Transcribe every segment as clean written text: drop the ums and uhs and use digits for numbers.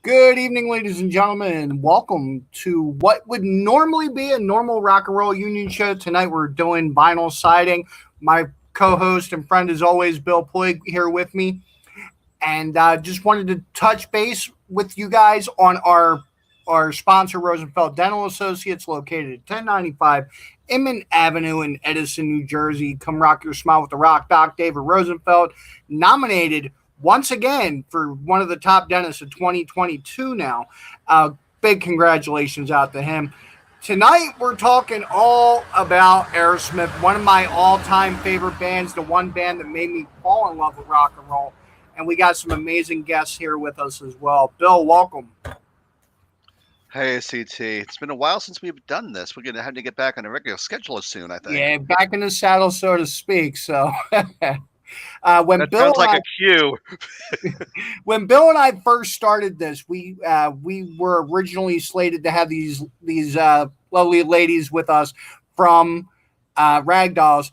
Good evening, ladies and gentlemen, and welcome to what would normally be a normal rock and roll union show. Tonight we're doing vinyl siding. My co-host and friend, as always, Bill Puig, here with me. And just wanted to touch base with you guys on our sponsor, Rosenfeld Dental Associates, located at 1095 Inman Avenue in Edison, New Jersey. Come rock your smile with the Rock Doc, David Rosenfeld, nominated once again for one of the top dentists of 2022 now. Big congratulations out to him. Tonight, we're talking all about Aerosmith, one of my all-time favorite bands, the one band that made me fall in love with rock and roll. And we got some amazing guests here with us as well. Bill, welcome. Hey, CT. It's been a while since we've done this. We're going to have to get back on a regular schedule soon, I think. Yeah, back in the saddle, so to speak. So That sounds like a cue. When Bill and I first started this, we were originally slated to have these lovely ladies with us from RagDolls,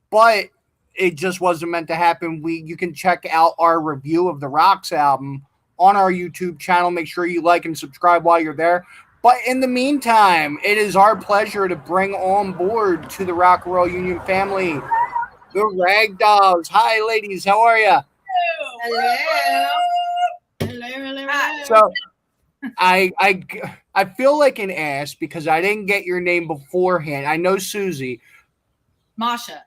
but it just wasn't meant to happen. You can check out our review of the Rocks album on our YouTube channel. Make sure you like and subscribe while you're there. But in the meantime, it is our pleasure to bring on board to the Rock and Roll Union family the RagDolls. Hi, ladies. How are you? Hello. Hello. So I feel like an ass because I didn't get your name beforehand. I know Susie. Masha.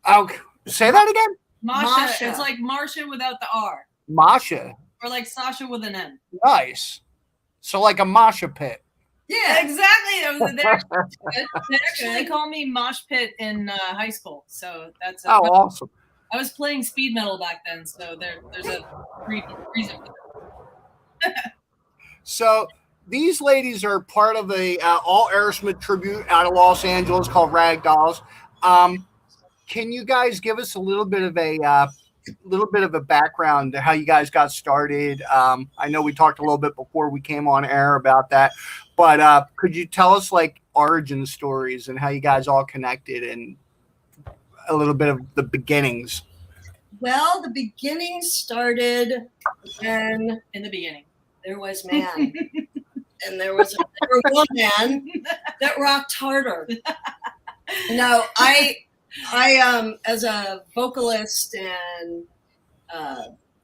Oh, say that again? Masha. It's like Marsha without the R. Masha. Or like Sasha with an N. Nice. So like a Masha pit. Yeah, exactly. They actually call me Mosh Pit in high school. So that's awesome. I was playing speed metal back then, so there's a reason for that. So these ladies are part of a all Aerosmith tribute out of Los Angeles called RagDolls. Can you guys give us a little bit of a background to how you guys got started? I know we talked a little bit before we came on air about that, but could you tell us like origin stories and how you guys all connected and a little bit of the beginnings? Well, the beginning started when in the beginning there was man, and there was one man that rocked harder. No, I as a vocalist and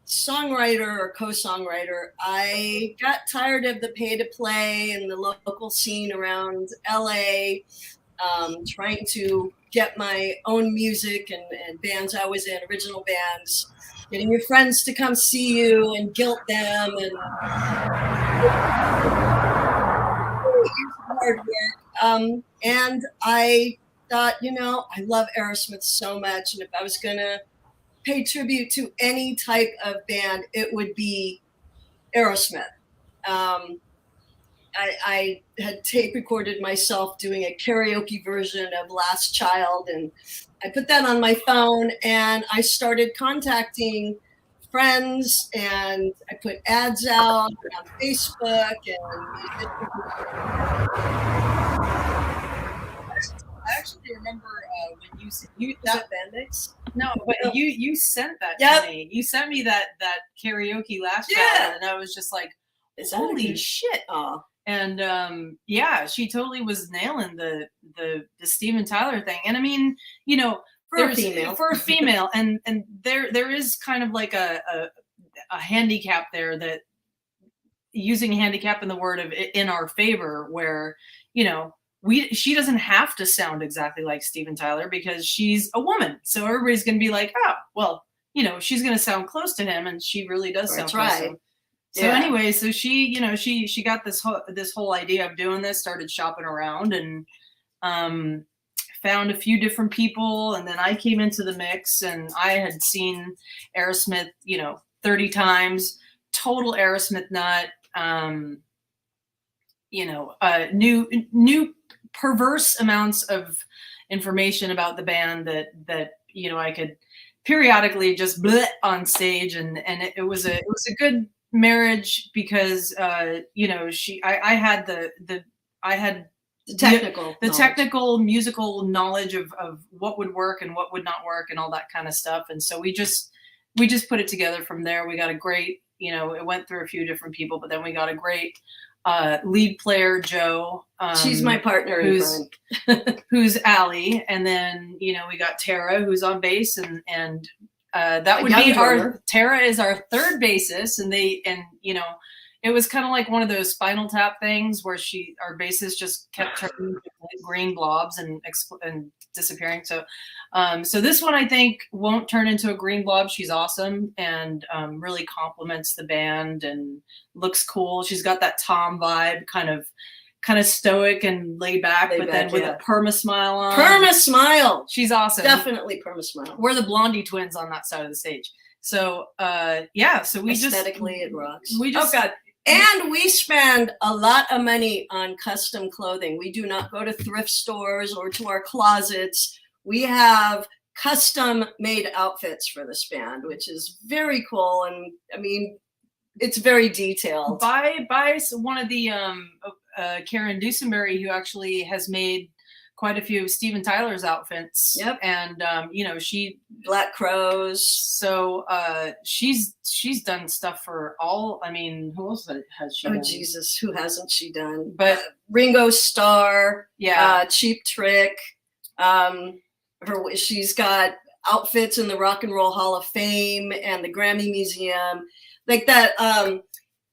songwriter or co-songwriter, I got tired of the pay-to-play and the local scene around LA, trying to get my own music and bands I was in, original bands, getting your friends to come see you and guilt them and hard work. And I thought, I love Aerosmith so much, and if I was going to pay tribute to any type of band, it would be Aerosmith. I had tape recorded myself doing a karaoke version of Last Child, and I put that on my phone, and I started contacting friends, and I put ads out on Facebook, and I actually remember when you that Band-Aids? No, but you sent that to me. You sent me that karaoke Last Child, and I was just like, holy shit! And she totally was nailing the Steven Tyler thing. And I mean, for a female, and there is kind of like a handicap there, that using handicap in the word of in our favor, where she doesn't have to sound exactly like Steven Tyler because she's a woman. So everybody's going to be like, oh, well, she's going to sound close to him, and she really does sound close to him. So anyway, so she got this whole idea of doing this, started shopping around, and found a few different people, and then I came into the mix, and I had seen Aerosmith, 30 times, total Aerosmith nut. New perverse amounts of information about the band that I could periodically just bleh on stage, and it was a good marriage because I had the technical musical knowledge of what would work and what would not work and all that kind of stuff, and so we just put it together from there. We got a great you know, it went through a few different people, but then we got a great lead player, Joe. She's my partner in crime. Who's Allie, and then you know we got Tara, who's on bass, and that would be our Tara is our third bassist, and you know it was kind of like one of those Spinal Tap things where our bassist just kept turning green blobs and disappearing. So so this one I think won't turn into a green blob. She's awesome and really complements the band and looks cool. She's got that Tom vibe, kind of stoic and laid back, with a perma smile on. Perma smile. She's awesome. Definitely perma smile. We're the Blondie twins on that side of the stage. So yeah, so we aesthetically it rocks. We just and we spend a lot of money on custom clothing. We do not go to thrift stores or to our closets. We have custom made outfits for this band, which is very cool. And I mean, it's very detailed. By one of the Karen Dusenberry, who actually has made quite a few of Steven Tyler's outfits. Yep. And you know, Black Crows. So she's done stuff for all. I mean, who else has she done? Oh Jesus, who hasn't she done? But Ringo Starr. Yeah. Cheap Trick. She's got outfits in the Rock and Roll Hall of Fame and the Grammy Museum. Like that.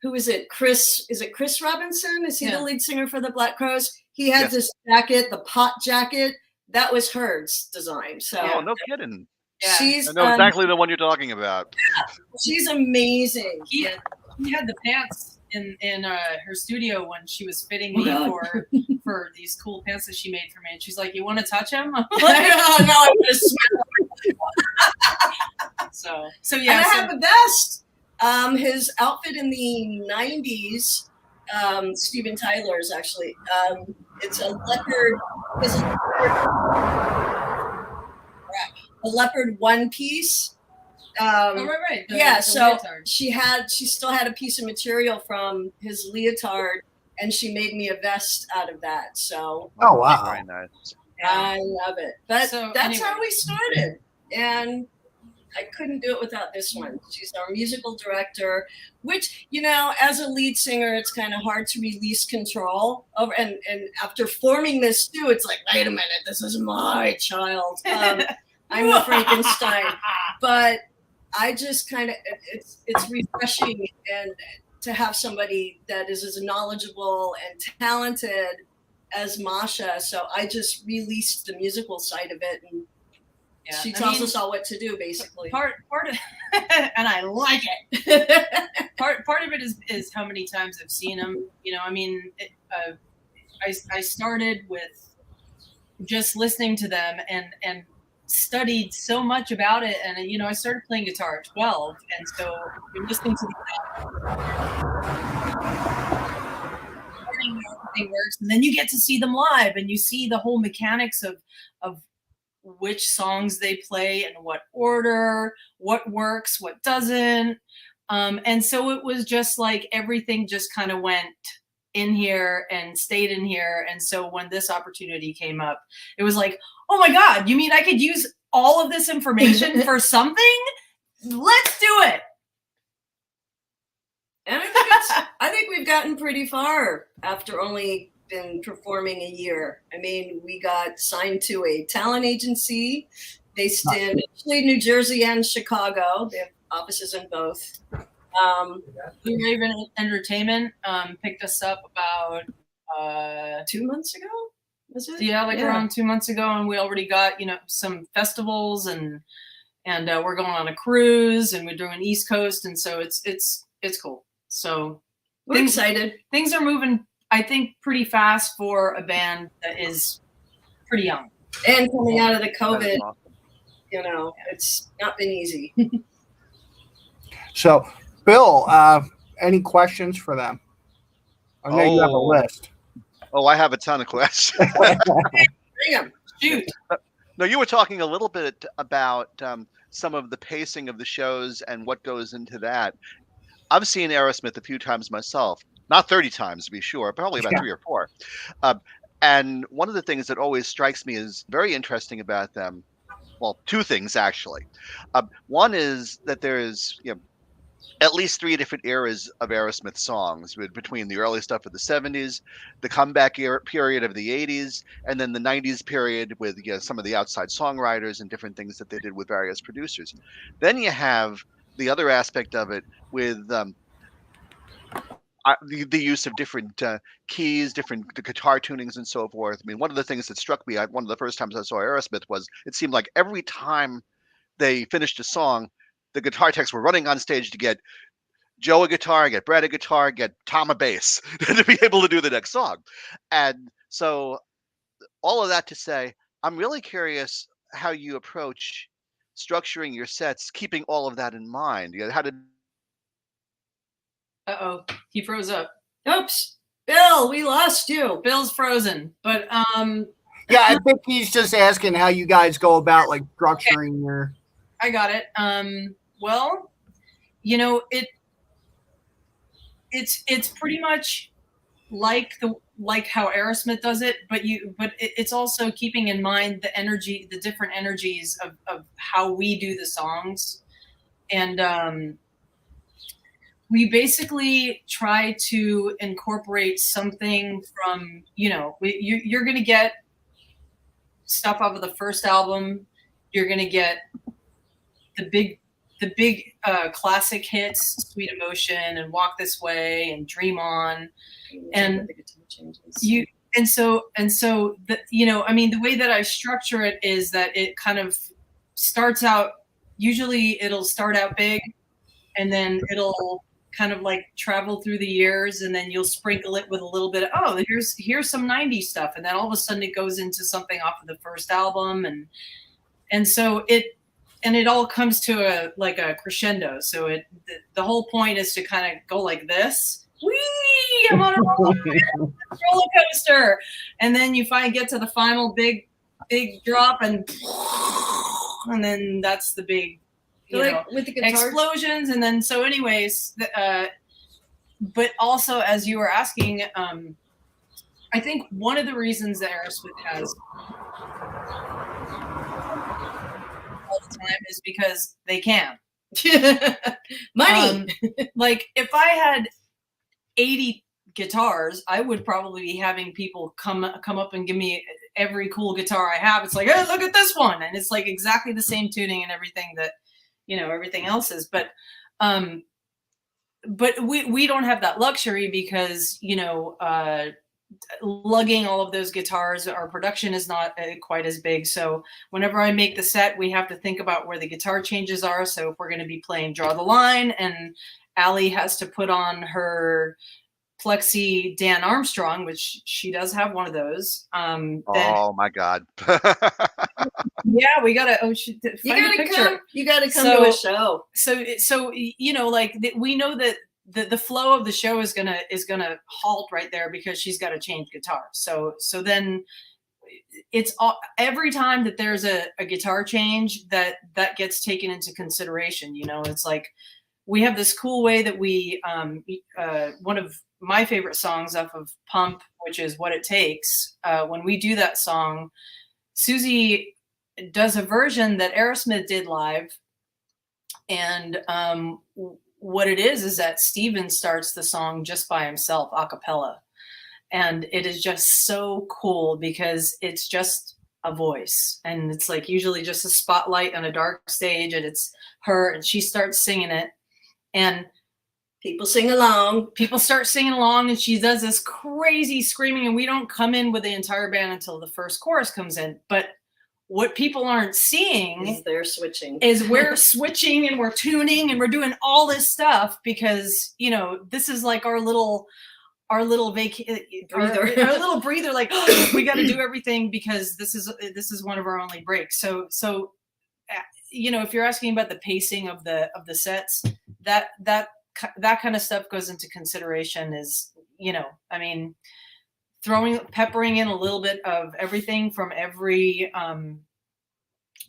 Who is it? Is it Chris Robinson? Is he the lead singer for the Black Crows? He had this jacket, the pot jacket. That was hers design. So oh, no kidding. Yeah. I know exactly the one you're talking about. She's amazing. He had the pants in her studio when she was fitting me for these cool pants that she made for me. And she's like, "You want to touch them?" I'm like, no, I'm gonna smell them. So yeah. And I have the best. His outfit in the 90s. Steven Tyler's actually. It's a leopard. A leopard one piece. Right. So leotard. she still had a piece of material from his leotard, and she made me a vest out of that. So oh wow, very nice. I love it. But that's how anyway. we started, and I couldn't do it without this one. She's our musical director, which, you know, as a lead singer, it's kind of hard to release control over. And after forming this too, it's like, wait a minute, this is my child. I'm the Frankenstein. But I just kind of, it's refreshing and to have somebody that is as knowledgeable and talented as Masha. So I just released the musical side of it, and she tells us all what to do, basically. Part of, and I like it. Part of it is how many times I've seen them. You know, I mean, I started with just listening to them and studied so much about it, and you know, I started playing guitar at 12, and so you're listening to learning how everything works, and then you get to see them live, and you see the whole mechanics of which songs they play and what order, what works, what doesn't. And so it was just like everything just kind of went in here and stayed in here. And so when this opportunity came up, it was like, oh my God, you mean I could use all of this information for something? Let's do it. And I think we've gotten pretty far after only been performing a year. I mean, we got signed to a talent agency based in actually New Jersey and Chicago. They have offices in both. Blue Raven Entertainment picked us up about 2 months ago. Was it? Yeah, around 2 months ago, and we already got, you know, some festivals and we're going on a cruise, and we're doing East Coast, and so it's cool. So we're excited. Things are moving, I think, pretty fast for a band that is pretty young. And coming out of the COVID, you know, it's not been easy. So, Bill, any questions for them? I know you have a list. Oh, I have a ton of questions. Bring them. Shoot. No, you were talking a little bit about some of the pacing of the shows and what goes into that. I've seen Aerosmith a few times myself. Not 30 times, to be sure, probably about 3 or 4. And one of the things that always strikes me as very interesting about them, well, 2 things, actually. One is that there is, you know, at least 3 different eras of Aerosmith songs, between the early stuff of the 70s, the comeback period of the 80s, and then the 90s period with some of the outside songwriters and different things that they did with various producers. Then you have the other aspect of it with the use of different keys, the guitar tunings and so forth. I mean, one of the things that struck me, one of the first times I saw Aerosmith, was it seemed like every time they finished a song, the guitar techs were running on stage to get Joe a guitar, get Brad a guitar, get Tom a bass to be able to do the next song. And so all of that to say, I'm really curious how you approach structuring your sets, keeping all of that in mind. How did... Uh-oh, he froze up. Oops, Bill, we lost you. Bill's frozen, but yeah, I think he's just asking how you guys go about like structuring your... I got it. Well, it's pretty much like how Aerosmith does it, but it's also keeping in mind the different energies of how we do the songs. And we basically try to incorporate something from, you're going to get stuff off of the first album. You're going to get the big classic hits, Sweet Emotion and Walk This Way and Dream On. And the way that I structure it is that it kind of starts out, usually it'll start out big, and then it'll kind of like travel through the years, and then you'll sprinkle it with a little bit of, here's some 90s stuff, and then all of a sudden it goes into something off of the first album, and so it all comes to a crescendo. So the whole point is to kind of go like this. Whee! I'm on a roller coaster, and then you get to the final big drop, and then that's the big, with the guitars? Explosions. And then so, anyways, but also, as you were asking, I think one of the reasons that Aerosmith has all the time is because they can. Money. Like if I had 80 guitars, I would probably be having people come up and give me every cool guitar I have. It's like, hey, look at this one, and it's like exactly the same tuning and everything that everything else is. But we don't have that luxury because lugging all of those guitars, our production is not quite as big. So whenever I make the set, we have to think about where the guitar changes are. So if we're going to be playing Draw the Line, and Allie has to put on her Plexi Dan Armstrong, which she does have one of those. Oh my God. Yeah, we gotta. You gotta come to a show. So we know that the flow of the show is gonna halt right there because she's got to change guitar. So then it's every time that there's a guitar change that gets taken into consideration. It's like we have this cool way that we one of my favorite songs off of Pump, which is What It Takes. When we do that song, Susie does a version that Aerosmith did live, and what it is that Steven starts the song just by himself, a cappella, and it is just so cool because it's just a voice, and it's like usually just a spotlight on a dark stage, and it's her, and she starts singing it, and people sing along. People start singing along, and she does this crazy screaming, and we don't come in with the entire band until the first chorus comes in. But what people aren't seeing is they're switching. Is we're switching and we're tuning and we're doing all this stuff because this is like our little breather. Our little breather. Like we got to do everything because this is one of our only breaks. So if you're asking about the pacing of the sets, that kind of stuff goes into consideration. Is peppering in a little bit of everything from every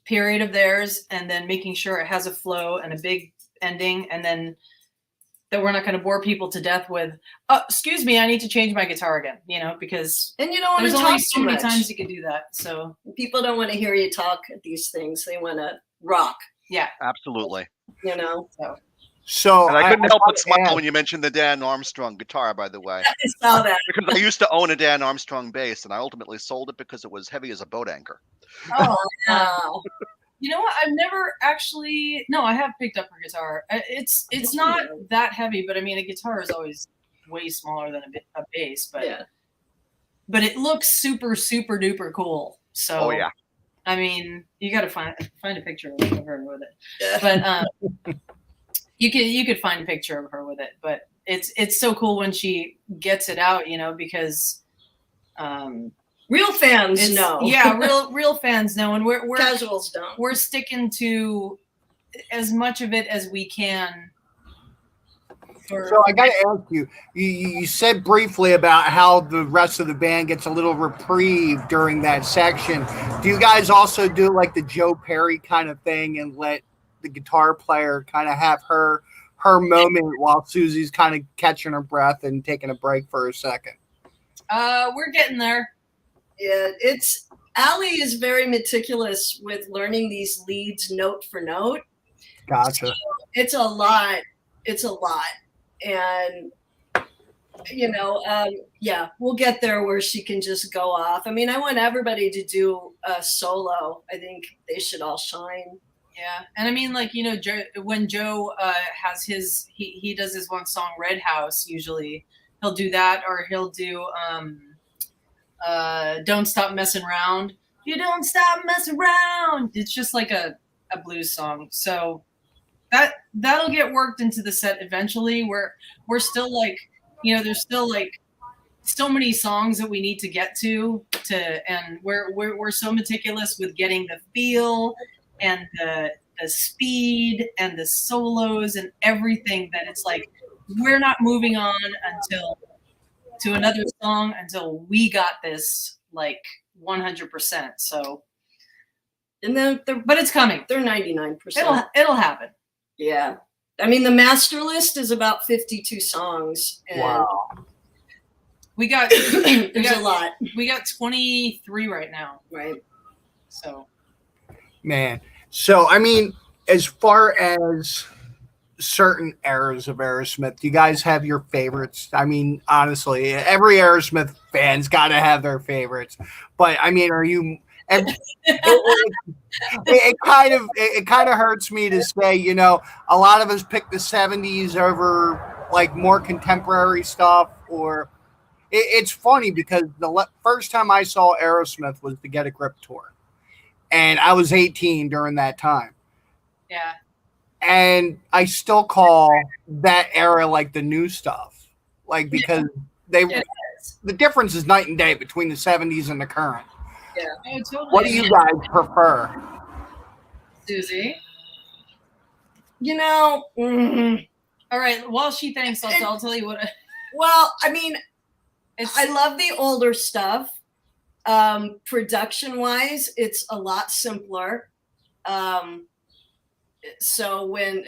period of theirs, and then making sure it has a flow and a big ending, and then that we're not going to bore people to death with, oh, excuse me, I need to change my guitar again, because and you don't want there's to only talk so too many much. times you can do that. So people don't want to hear you talk at these things. They want to rock. Yeah, absolutely. So So And I couldn't help but gotta smile ask- when you mentioned the Dan Armstrong guitar, by the way. I saw that. Because I used to own a Dan Armstrong bass, and I ultimately sold it because it was heavy as a boat anchor. Oh, Wow. you know what? I've never actually. No, I have picked up her guitar. It's not that heavy, but I mean, a guitar is always way smaller than a bass. But Yeah. but it looks super duper cool. So Oh yeah. I mean, you got to find a picture of her with it. Yeah. But you could find a picture of her with it. But it's so cool when she gets it out, because Real fans know. Yeah, real fans know, and we're Casuals don't. we're sticking to as much of it as we can. So I got to ask you, you said briefly about how the rest of the band gets a little reprieve during that section. Do you guys also do like the Joe Perry kind of thing and let the guitar player kind of have her moment while Susie's kind of catching her breath and taking a break for a second? We're getting there. Yeah, Allie is very meticulous with learning these leads note for note. Gotcha. So it's a lot. And yeah, we'll get there where she can just go off. I mean, I want everybody to do a solo. I think they should all shine. Yeah, and I mean, like, when Joe has he does his one song Red House. Usually he'll do that, or he'll do Don't Stop Messing Around. You don't stop messing around. It's just like a blues song. So that'll get worked into the set eventually. We're still like, there's still like so many songs that we need to get to, and we're so meticulous with getting the feel and the speed and the solos and everything that it's like we're not moving on to another song until we got this like 100%. So, And then but it's coming. They're 99%. It'll happen. Yeah. I mean, the master list is about 52 songs. And Wow. We got there's a lot. We got 23 right now. Right. So, Man. So, I mean, as far as certain eras of Aerosmith, do you guys have your favorites? I mean, honestly, every Aerosmith fan's got to have their favorites. But, I mean, are you... It kind of hurts me to say, a lot of us pick the 70s over, like, more contemporary stuff, or... It's funny because the first time I saw Aerosmith was the Get a Grip tour. And I was 18 during that time. yeah. And I still call that era like the new stuff. Like, because the difference is night and day between the 70s and the current. Yeah. Oh, totally. What do you guys prefer? Susie? All right. While she thinks, I'll tell you what. Well, I mean, I love the older stuff. Production-wise, it's a lot simpler. So when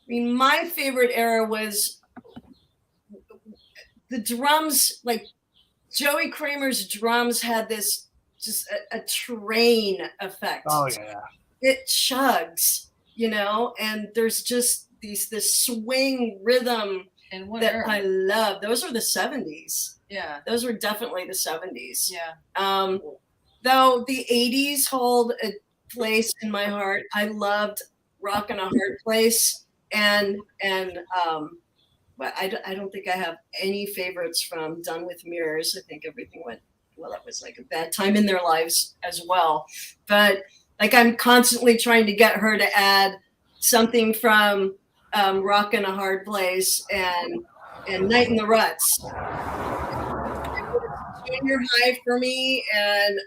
my favorite era was the drums, like Joey Kramer's drums had this just a train effect. Oh, yeah. It chugs, and there's just this swing rhythm that I love. Those are the 70s. Yeah. Those were definitely the 70s. Yeah. Though the 80s hold a place in my heart. I loved Rockin' a Hard Place, but I don't think I have any favorites from Done with Mirrors. I think everything went well. It was like a bad time in their lives as well. But like I'm constantly trying to get her to add something from Rockin' a Hard Place and Night in the Ruts. Junior high for me, and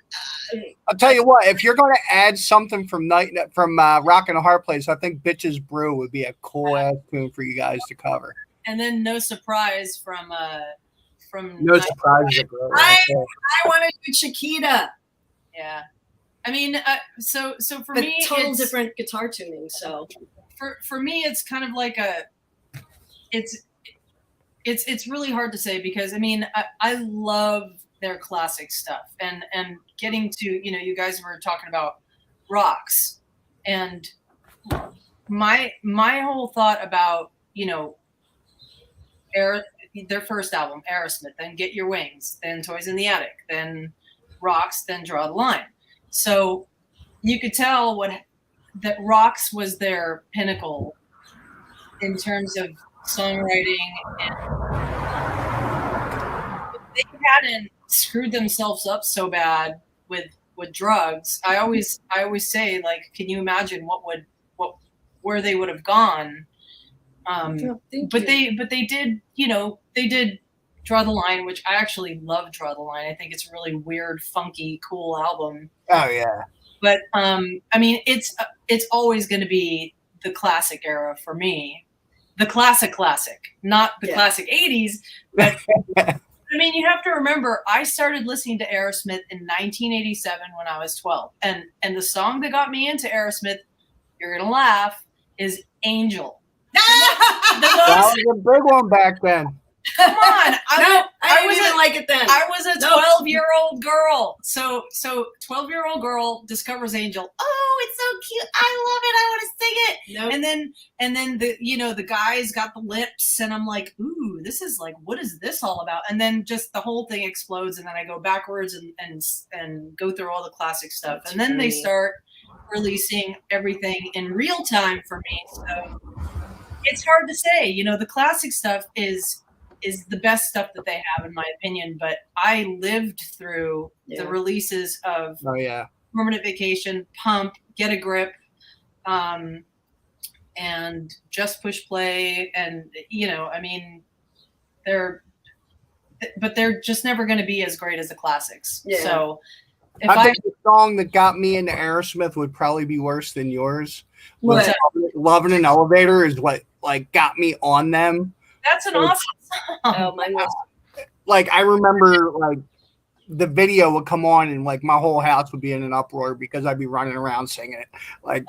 I'll tell you what, if you're going to add something from Rockin' a Hard Place, I think Bitches Brew would be a cool ass tune for you guys to cover. And then No Surprise from No Surprise. I want to do Chiquita. Yeah, I mean, so for but me, total it's different guitar tuning. So for me, it's kind of like it's really hard to say because I mean I love their classic stuff and getting to you guys were talking about rocks and my whole thought about, you know, their first album, Aerosmith, then Get Your Wings, then Toys in the Attic, then Rocks, then Draw the Line. So you could tell that Rocks was their pinnacle in terms of songwriting, and if they hadn't screwed themselves up so bad with drugs, I always say, like, can you imagine where they would have gone? But they did, you know, they did Draw the Line, which I actually love. Draw the Line. I think it's a really weird, funky, cool album. Oh yeah. But I mean, it's always going to be the classic era for me, the classic, not the classic '80s. But I mean, you have to remember, I started listening to Aerosmith in 1987 when I was 12, and the song that got me into Aerosmith, you're gonna laugh, is Angel. That was a big one back then. Come on, I didn't even like it then. I was a 12-year-old girl. So 12-year-old girl discovers Angel. Oh, it's so cute. I love it. I want to sing it. Nope. And then the, you know, the guys got the lips, and I'm like, ooh, this is like, what is this all about? And then just the whole thing explodes, and then I go backwards and go through all the classic stuff. And then they start releasing everything in real time for me. So it's hard to say. You know, the classic stuff is the best stuff that they have, in my opinion. But I lived through the releases of Permanent Vacation, Pump, Get a Grip, and Just Push Play. And, you know, I mean, they're just never going to be as great as the classics. Yeah. So I think the song that got me into Aerosmith would probably be worse than yours. Loving an Elevator is what like got me on them. That's an awesome song. Oh my God. Like I remember like the video would come on and like my whole house would be in an uproar because I'd be running around singing it. Like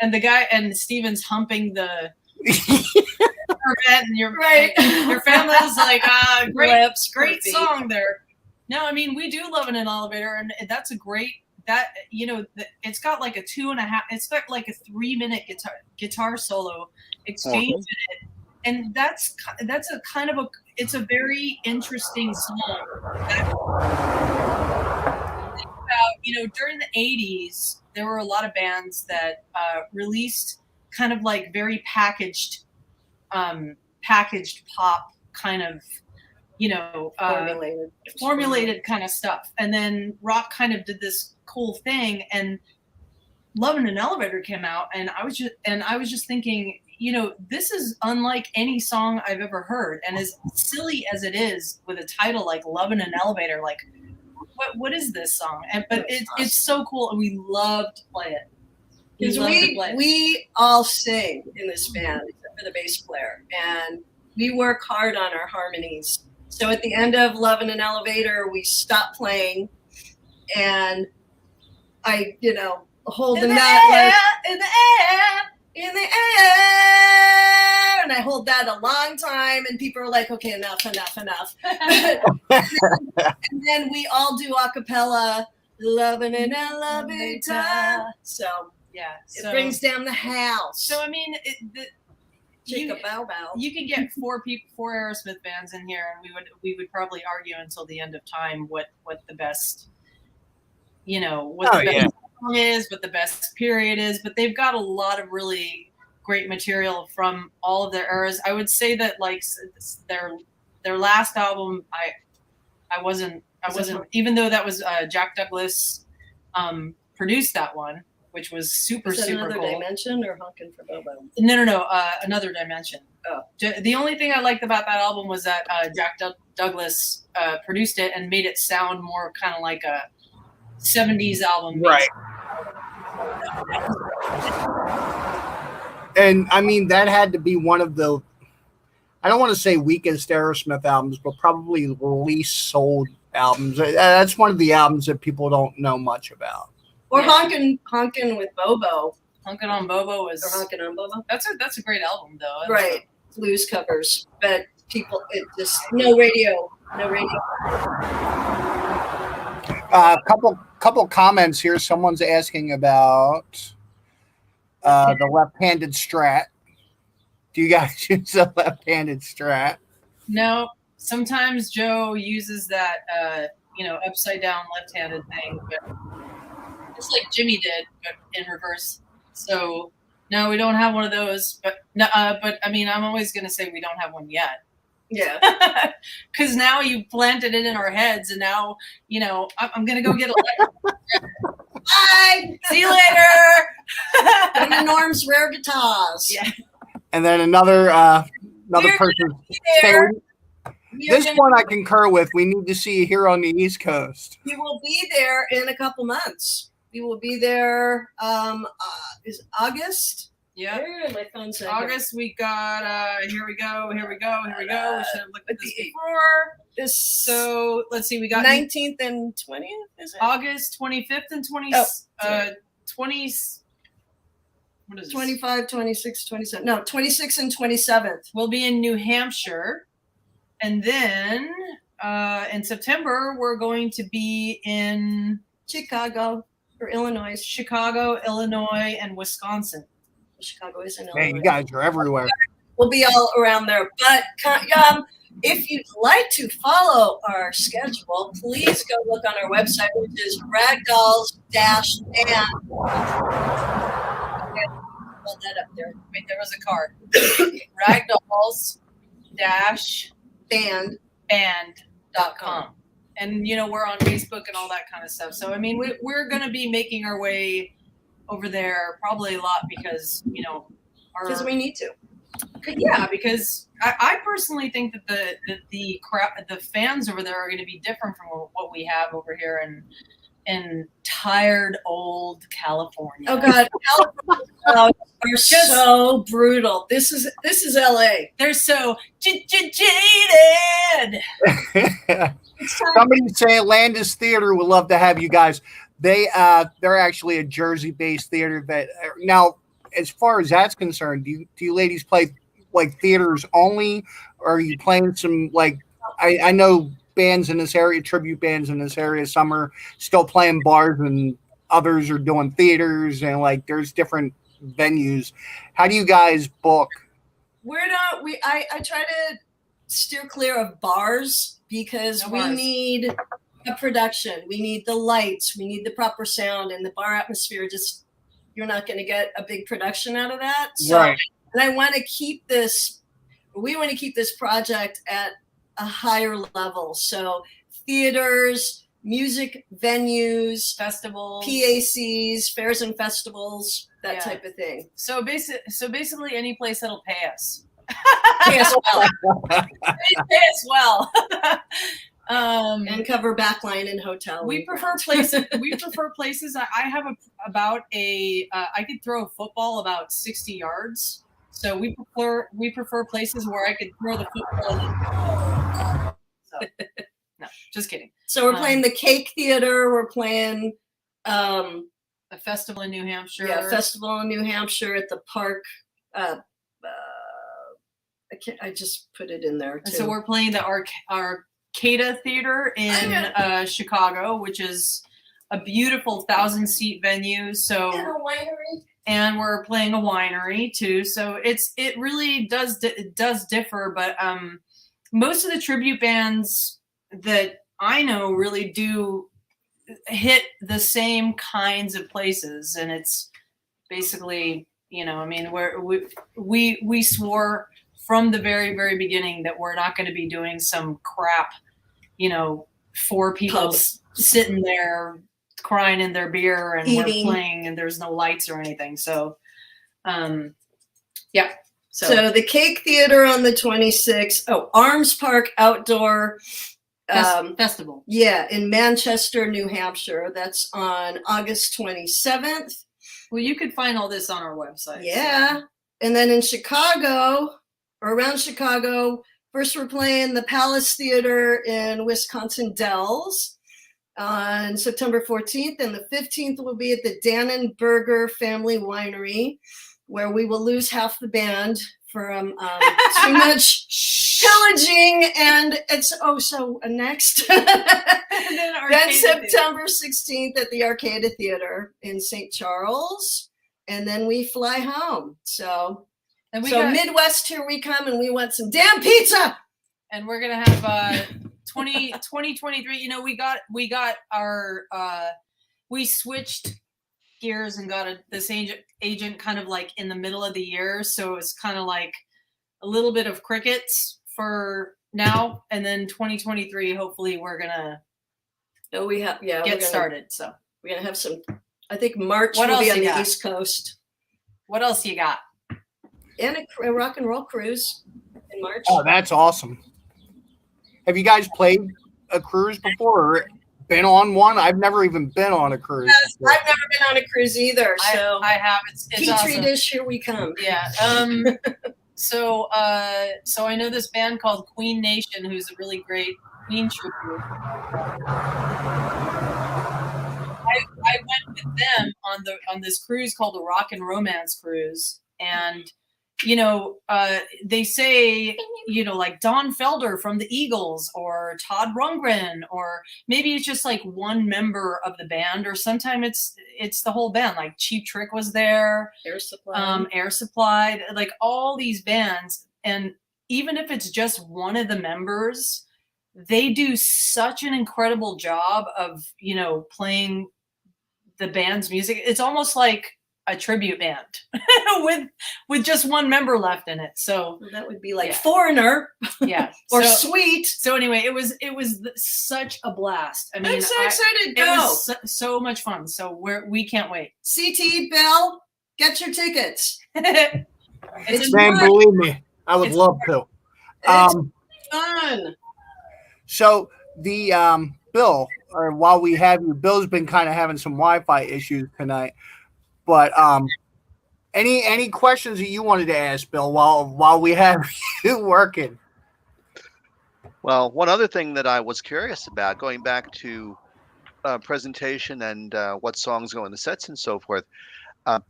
and the guy and Steven's humping the Corvette, and your family was like, great song there. No, I mean, we do Love in an Elevator, and that's a great, that, you know, it's got like a 2.5, it's got like a 3-minute guitar solo exchange in it. And that's a kind of it's a very interesting song. Think about, you know, during the 80s, there were a lot of bands that released kind of like very packaged pop kind of, you know, formulated kind of stuff. And then rock kind of did this cool thing, and Love in an Elevator came out, and I was just thinking, you know, this is unlike any song I've ever heard. And as silly as it is with a title like Love in an Elevator, like what is this song? But it's so cool, and we love to play it. Because we all sing in this band, except for the bass player, and we work hard on our harmonies. So at the end of Love in an Elevator, we stop playing, and I, you know, hold the note in the air, and I hold that a long time, and people are like, okay, enough. And then we all do a cappella, Love in an Elevator. So yeah, it brings down the house. So I mean, you can get four Aerosmith bands in here, and we would probably argue until the end of time what the best, you know, what the best song is, what the best period is. But they've got a lot of really great material from all of their eras. I would say that like their last album, I wasn't even though that was Jack Douglas produced that one, which was super cool. Another Dimension or Honkin' for Bobo? No, Another Dimension. Oh, the only thing I liked about that album was that Jack Douglas produced it and made it sound more kind of like a 70s album. Right. And I mean, that had to be one of the, I don't want to say weakest Aerosmith albums, but probably the least sold albums. That's one of the albums that people don't know much about. Or Honkin' with Bobo. Honkin' on Bobo was. Or Honkin' on Bobo. That's a great album, though. Right. Blues covers. But people, it just, no radio. Couple comments here. Someone's asking about the left-handed Strat. Do you guys use a left-handed Strat? No. Sometimes Joe uses that, upside down left-handed thing, but just like Jimmy did, but in reverse. So no, we don't have one of those. But I mean, I'm always going to say we don't have one yet. Yeah. Because now you planted it in our heads, and now, I'm going to go get a Bye. See you later. One of Norm's rare guitars. Yeah. And then another person. This one I concur with. We need to see you here on the East Coast. We will be there in a couple months. We will be there. Is August? Yeah. My phone's August. We got. Here we go. We should have looked at this before. So let's see. We got 19th and 20th. Is it August 25th and 20? 20. What is this? 25, 26, 27. No, 26 and 27th. We'll be in New Hampshire. And then in September, we're going to be in Chicago or Illinois. Chicago, Illinois, and Wisconsin. Chicago is in Man, Illinois. you guys are everywhere. We'll be all around there. But if you'd like to follow our schedule, please go look on our website, which is RagDolls-band. Hold that up there. Wait, there was a card. RagDolls-band.com. And, we're on Facebook and all that kind of stuff. So, I mean, we're going to be making our way over there probably a lot because, because we need to. Yeah, because I personally think that the fans over there are going to be different from what we have over here in tired old California. Oh God, California are so brutal. This is LA. They're so jaded. Somebody say Landis Theater would love to have you guys. They're actually a Jersey-based theater that now, as far as that's concerned, do you ladies play like theaters only, or are you playing some like I know bands in this area, tribute bands in this area, some are still playing bars and others are doing theaters, and like there's different venues. How do you guys book? I try to steer clear of bars because we need a production. We need the lights, we need the proper sound, and the bar atmosphere just, you're not going to get a big production out of that. So, right. And we want to keep this project at a higher level. So theaters, music venues, festivals, PACs, fairs and festivals, that type of thing. So basically any place that'll pay us. Pay us well. Pay us well. And cover backline and hotel. We prefer places. I have I could throw a football about 60 yards. So we prefer places where I could throw the football. So, no, just kidding. So we're playing the Cake Theater. We're playing a festival in New Hampshire. Yeah, a festival in New Hampshire at the park. I just put it in there too. So we're playing the Arcada Theater in Chicago, which is a beautiful 1,000-seat venue. So and a winery. And we're playing a winery too. So it really does differ, but most of the tribute bands that I know really do hit the same kinds of places, and it's basically, I mean, we swore from the very, very beginning that we're not going to be doing some crap, 4 people sitting there crying in their beer and eating. We're playing and there's no lights or anything. So, yeah. So the Cake Theater on the 26th. Oh, Arms Park Outdoor Festival. Yeah, in Manchester, New Hampshire. That's on August 27th. Well, you could find all this on our website. Yeah. So. And then in Chicago, or around Chicago, first we're playing the Palace Theater in Wisconsin Dells on September 14th, and the 15th will be at the Dannenberger Family Winery, where we will lose half the band from too much pillaging, and it's next. Then September 16th at the Arcada Theater in St. Charles. and then we fly home. So And Midwest, here we come, and we want some damn pizza. And we're gonna have 2023. You know, we got our we switched gears and got this agent kind of like in the middle of the year, so it was kind of like a little bit of crickets for now, and then 2023. Hopefully, we're gonna get started. So we're gonna have some. I think March will be on the East Coast. What else you got? And a rock and roll cruise in March. Oh, that's awesome. Have you guys played a cruise before or been on one? I've never even been on a cruise. Yes, I've never been on a cruise either. So I have. It's Petri awesome. dish, here we come. Yeah. So I know this band called Queen Nation, who's a really great Queen tribute. I went with them on this cruise called the Rock and Romance Cruise, and you know, they say, you know, like Don Felder from the Eagles or Todd Rundgren, or maybe it's just like one member of the band, or sometimes it's the whole band. Like Cheap Trick was there, Air Supply, like all these bands. And even if it's just one of the members, they do such an incredible job of, you know, playing the band's music. It's almost like a tribute band with just one member left in it. So that would be like Foreigner, or Sweet. So anyway, it was such a blast. I mean, I'm so excited to go. It was so much fun. So we can't wait. CT Bill, get your tickets. Man, believe me, I would love to. It's fun. So the Bill, or while we have you, Bill's been kind of having some Wi-Fi issues tonight. But any questions that you wanted to ask, Bill, while we have you working? Well, one other thing that I was curious about, going back to presentation and what songs go in the sets and so forth, have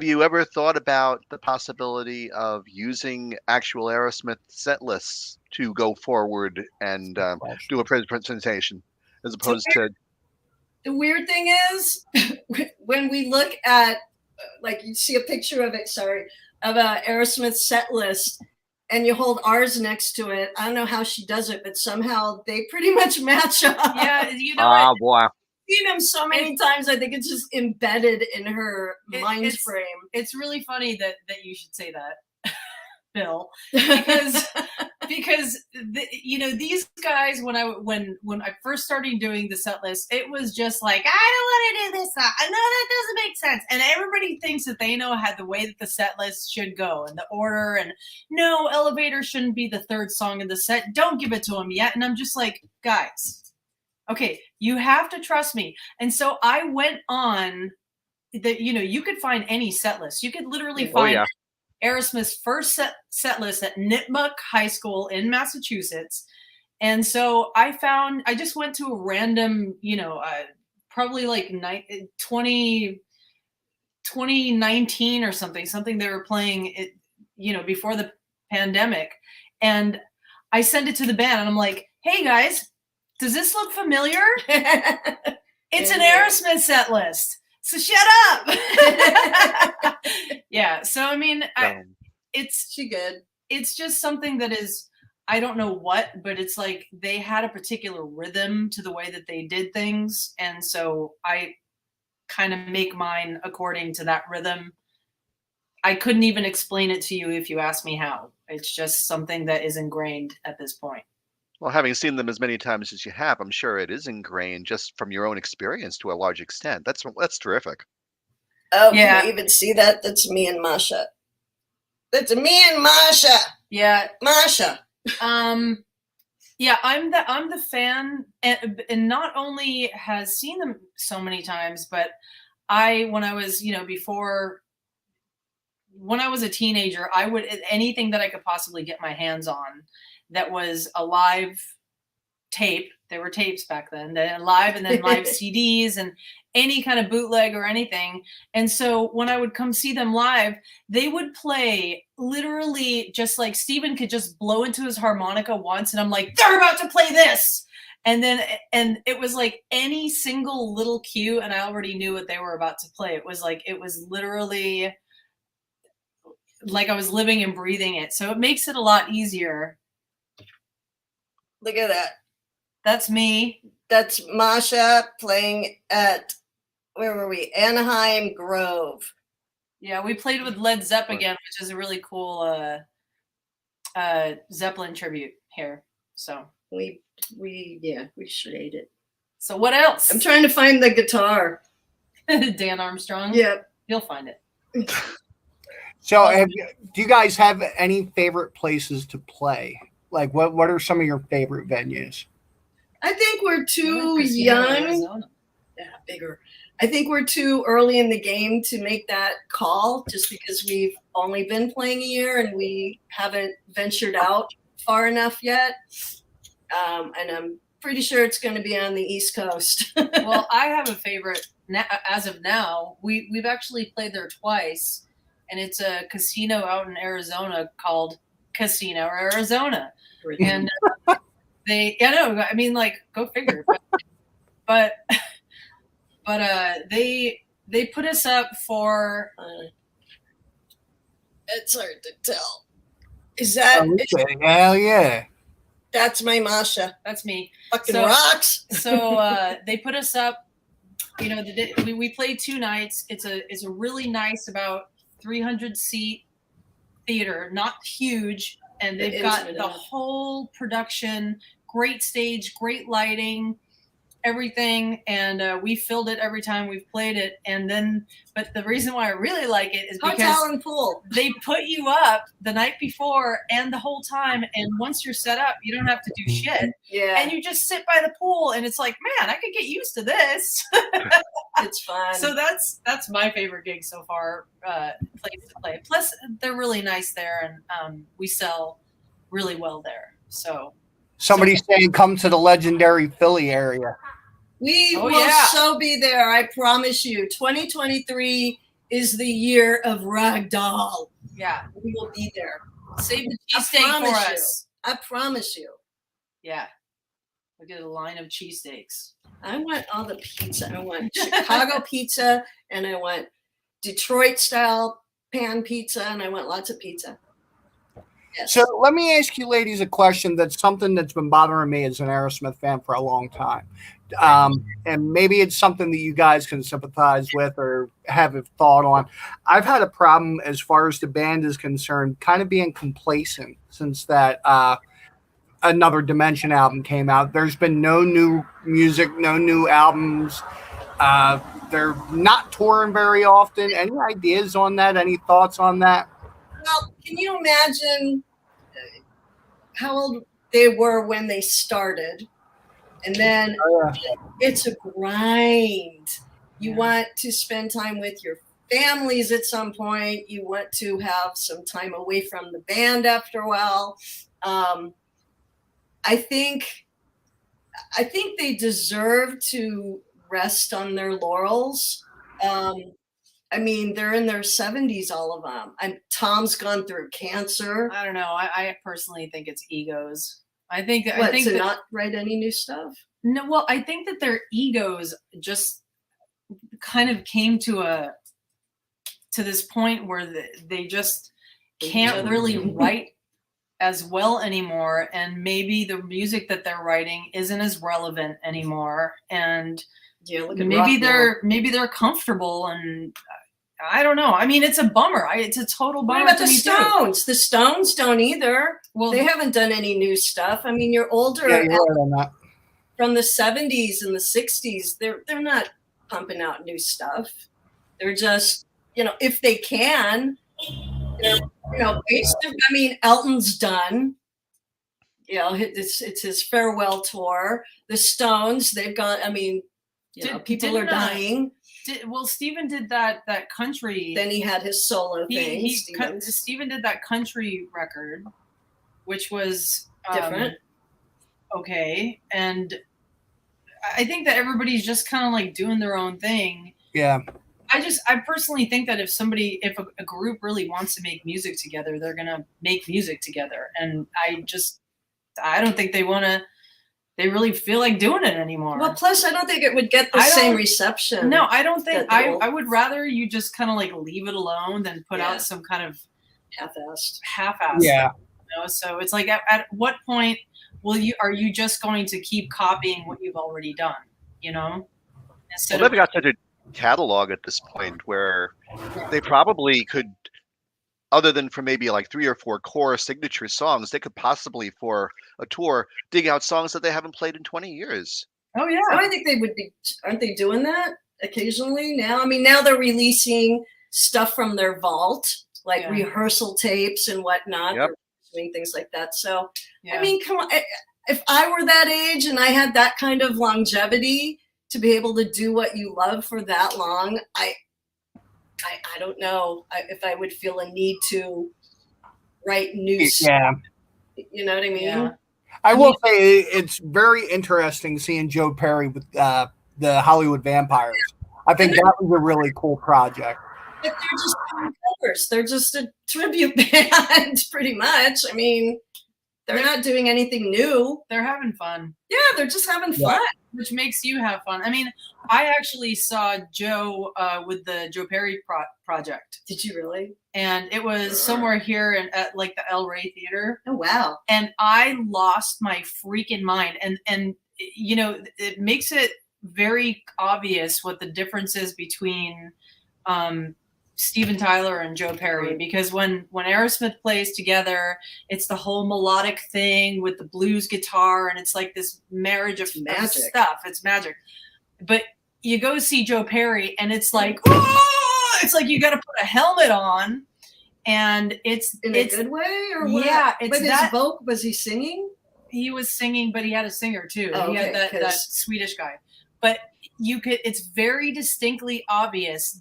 you ever thought about the possibility of using actual Aerosmith set lists to go forward and do a presentation, as opposed to... The weird thing is, when we look at, like, you see a picture of it, of a Aerosmith set list, and you hold ours next to it. I don't know how she does it, but somehow they pretty much match up. Yeah, you know. Boy. I've seen them so many times. I think it's just embedded in her mind frame. It's really funny that you should say that, Bill, because you know, these guys, when I first started doing the set list, it was just like, I don't want to do this song. I know that doesn't make sense, and everybody thinks that they know how the way that the set list should go and the order, and no, Elevator shouldn't be the third song in the set. Don't give it to them yet. And I'm just like, guys, okay, you have to trust me. And so I went on that. You know, you could find any set list. You could literally find Aerosmith's first set list at Nipmuc High School in Massachusetts. And so I just went to a random, you know, probably like 2019 or something they were playing it, you know, before the pandemic. And I sent it to the band and I'm like, hey guys, does this look familiar? It's an Aerosmith set list. So shut up. Yeah. So, I mean, it's just something that is, I don't know what, but it's like they had a particular rhythm to the way that they did things. And so I kind of make mine according to that rhythm. I couldn't even explain it to you if you asked me how. It's just something that is ingrained at this point. Well, having seen them as many times as you have, I'm sure it is ingrained just from your own experience to a large extent. That's terrific. Oh, yeah. Can you even see that? That's me and Masha. That's me and Masha. Yeah, Masha. Yeah, I'm the fan, and not only has seen them so many times, but when I was, you know, when I was a teenager, I would, anything that I could possibly get my hands on that was a live tape. There were tapes back then, then live, and then live CDs and any kind of bootleg or anything. And so when I would come see them live, they would play literally just like Steven could just blow into his harmonica once, and I'm like, they're about to play this. And it was like any single little cue, and I already knew what they were about to play. It was literally like I was living and breathing it. So it makes it a lot easier. Look at that. That's me. That's Masha playing at, where were we? Anaheim Grove. Yeah, we played with Led Zeppelin again, which is a really cool Zeppelin tribute here. So we slayed it. So what else? I'm trying to find the guitar. Dan Armstrong? Yep. You'll find it. So do you guys have any favorite places to play? Like what are some of your favorite venues? I think we're too young. Yeah, bigger. I think we're too early in the game to make that call, just because we've only been playing a year and we haven't ventured out far enough yet. And I'm pretty sure it's going to be on the East Coast. Well, I have a favorite as of now. We've actually played there twice, and it's a casino out in Arizona called Casino Arizona. And I mean, like, go figure. But they put us up for. It's hard to tell. Is that? Hell yeah. That's my Masha. That's me. Fucking rocks. So they put us up. You know, we played 2 nights. It's a really nice, about 300 seat theater, not huge, and they've got the whole production, great stage, great lighting, everything, and we filled it every time we've played it. And then, but the reason why I really like it is because hotel and pool. They put you up the night before and the whole time, and once you're set up, you don't have to do shit. Yeah. And you just sit by the pool, and it's like, man, I could get used to this. It's fun. So that's my favorite gig so far, place to play. Plus, they're really nice there, and we sell really well there. So somebody's saying come to the legendary Philly area. We will so be there. I promise you. 2023 is the year of RagDoll. Yeah, we will be there. Save the cheesesteak for us. I promise you. Yeah, we get a line of cheesesteaks. I want all the pizza. I want Chicago pizza, and I want Detroit style pan pizza, and I want lots of pizza. Yes. So let me ask you ladies a question that's something that's been bothering me as an Aerosmith fan for a long time. And maybe it's something that you guys can sympathize with or have a thought on. I've had a problem as far as the band is concerned, kind of being complacent since that Another Dimension album came out. There's been no new music, no new albums. They're not touring very often. Any ideas on that? Any thoughts on that? Well, can you imagine how old they were when they started? And then it's a grind. You want to spend time with your families at some point. You want to have some time away from the band after a while. I think they deserve to rest on their laurels. I mean, they're in their 70s, all of them. Tom's gone through cancer. I don't know. I personally think it's egos. I think to not write any new stuff. No, well, I think that their egos just kind of came to this point where they just can't really write as well anymore, and maybe the music that they're writing isn't as relevant anymore, and maybe they're comfortable, and I don't know. I mean, it's a bummer. It's a total bummer. What about the Stones? The Stones don't either. Well, they haven't done any new stuff. I mean, you're older. Yeah, you're right on that. From the 70s and the 60s, they're not pumping out new stuff. They're just, if they can, I mean, Elton's done. It's his farewell tour. The Stones, they've got. I mean, people are dying. Steven did that country. Then he had his solo thing. Steven did that country record, which was different. Okay, and I think that everybody's just kind of like doing their own thing. Yeah. I personally think that if a group really wants to make music together, they're gonna make music together, and I don't think they want to they really feel like doing it anymore. Well, plus I don't think it would get the same reception. No, I don't think I would rather you just kind of like leave it alone than put out some kind of half-assed. Yeah. You know? So it's like at what point are you just going to keep copying what you've already done? You know? They've got such a catalog at this point where they probably could, other than for maybe like 3 or 4 core signature songs, they could possibly for a tour dig out songs that they haven't played in 20 years. Oh yeah. I think they would be. Aren't they doing that occasionally now? I mean, now they're releasing stuff from their vault, like rehearsal tapes and whatnot. Yep. They're doing things like that. So, I mean, come on. If I were that age and I had that kind of longevity to be able to do what you love for that long, I don't know if I would feel a need to write new stuff. Yeah. You know what I mean? Yeah. I will say it's very interesting seeing Joe Perry with the Hollywood Vampires. I think that was a really cool project. But they're just covers. They're just a tribute band, pretty much. I mean, they're not doing anything new. They're having fun. Yeah, they're just having fun. Which makes you have fun. I mean, I actually saw Joe with the Joe Perry project. Did you really? And it was somewhere here at like the El Rey Theater. Oh wow! And I lost my freaking mind. And you know, it makes it very obvious what the difference is between Steven Tyler and Joe Perry, because when Aerosmith plays together, it's the whole melodic thing with the blues guitar, and it's like this marriage of stuff. It's magic. But you go see Joe Perry, and it's like, oh! It's like you got to put a helmet on, and it's in a good way, or what? Yeah, it's his vocal. Was he singing? He was singing, but he had a singer too. Oh, he had that Swedish guy. But it's very distinctly obvious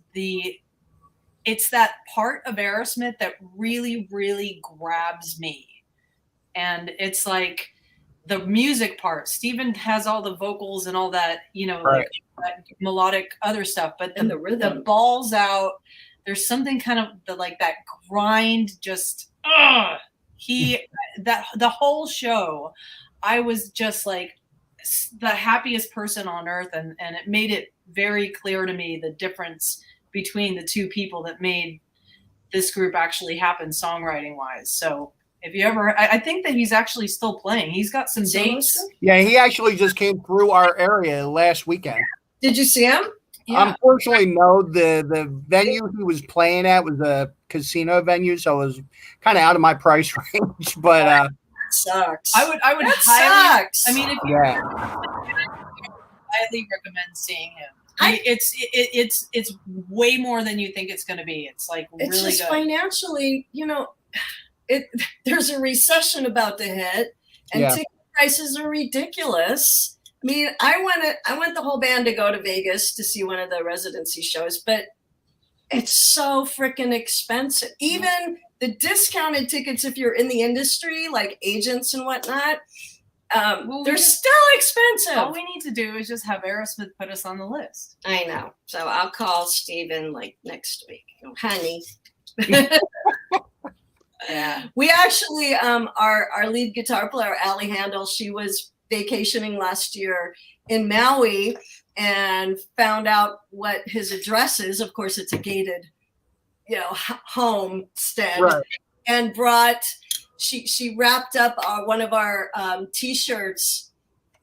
it's that part of Aerosmith that really, really grabs me. And it's like the music part. Steven has all the vocals and all that, you know, like that melodic other stuff, but the rhythm, the balls out, there's something kind of that grind, just, the whole show, I was just like the happiest person on earth. And it made it very clear to me the difference between the two people that made this group actually happen songwriting wise. So if you ever, I think that he's actually still playing. He's got some dates. Yeah, he actually just came through our area last weekend. Did you see him? Yeah. Unfortunately, no. The venue he was playing at was a casino venue, so it was kind of out of my price range. But that sucks. I would that highly. Sucks. I mean, if you highly recommend seeing him. It's way more than you think it's going to be. It's like it's really just good. Financially, you know, there's a recession about to hit, and ticket prices are ridiculous. I mean, I want the whole band to go to Vegas to see one of the residency shows, but it's so freaking expensive. Even the discounted tickets, if you're in the industry, like agents and whatnot, they're still expensive. All we need to do is just have Aerosmith put us on the list. I know. So I'll call Steven like next week. Oh, honey. Yeah. We actually, our lead guitar player, Allie Handel, she was vacationing last year in Maui and found out what his address is. Of course, it's a gated, homestead, and brought. She wrapped up one of our T-shirts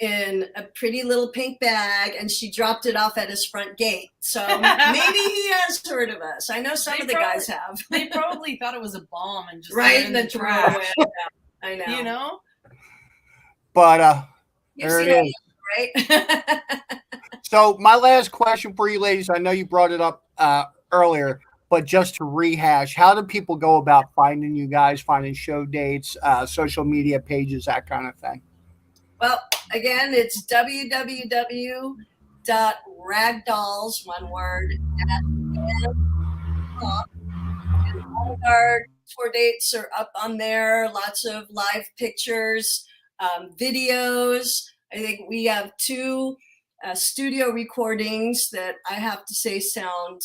in a pretty little pink bag, and she dropped it off at his front gate. So maybe he has heard of us. I know some of the guys have. They probably thought it was a bomb and just right in the trash. I know. You know? But there it is. Right? So my last question for you ladies, I know you brought it up earlier, but just to rehash, how do people go about finding you guys, finding show dates, social media pages, that kind of thing? Well, again, it's www.ragdolls, one word, .com. And all of our tour dates are up on there. Lots of live pictures, videos. I think we have 2 studio recordings that I have to say sound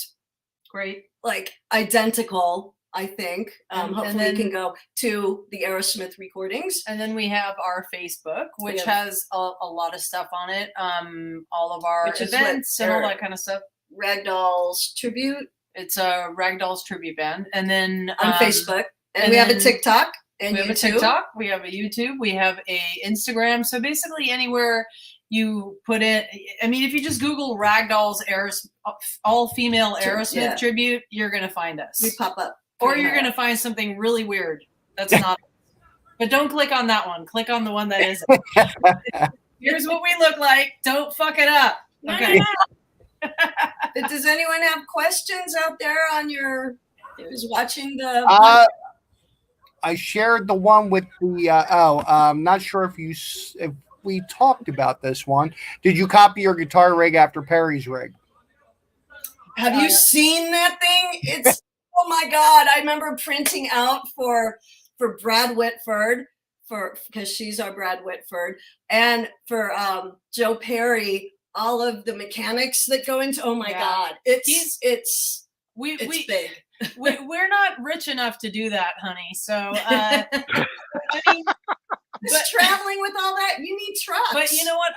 great, like identical I think. And Hopefully then- you can go to the Aerosmith recordings. And then we have our Facebook, which has a lot of stuff on it. All of our Which is events and all that kind of stuff. RagDolls Tribute. It's a RagDolls tribute band. And then on Facebook. And we have a then TikTok and we have YouTube. a TikTok. We have a YouTube. We have a Instagram. So basically anywhere you put it, I mean, if you just Google RagDolls all-female Aerosmith tribute, you're going to find us. We pop up. Or you're going to find something really weird. That's not. But don't click on that one. Click on the one that isn't. Here's what we look like. Don't fuck it up. Okay. But does anyone have questions out there on your who's watching the I shared the one with the I'm not sure if we talked about this one. Did you copy your guitar rig after Perry's rig? Have you seen that thing? It's oh my god, I remember printing out for Brad Whitford because she's our Brad Whitford, and for Joe Perry, all of the mechanics that go into god, it's big. We're not rich enough to do that, honey. So I mean, traveling with all that, you need trucks. But you know what?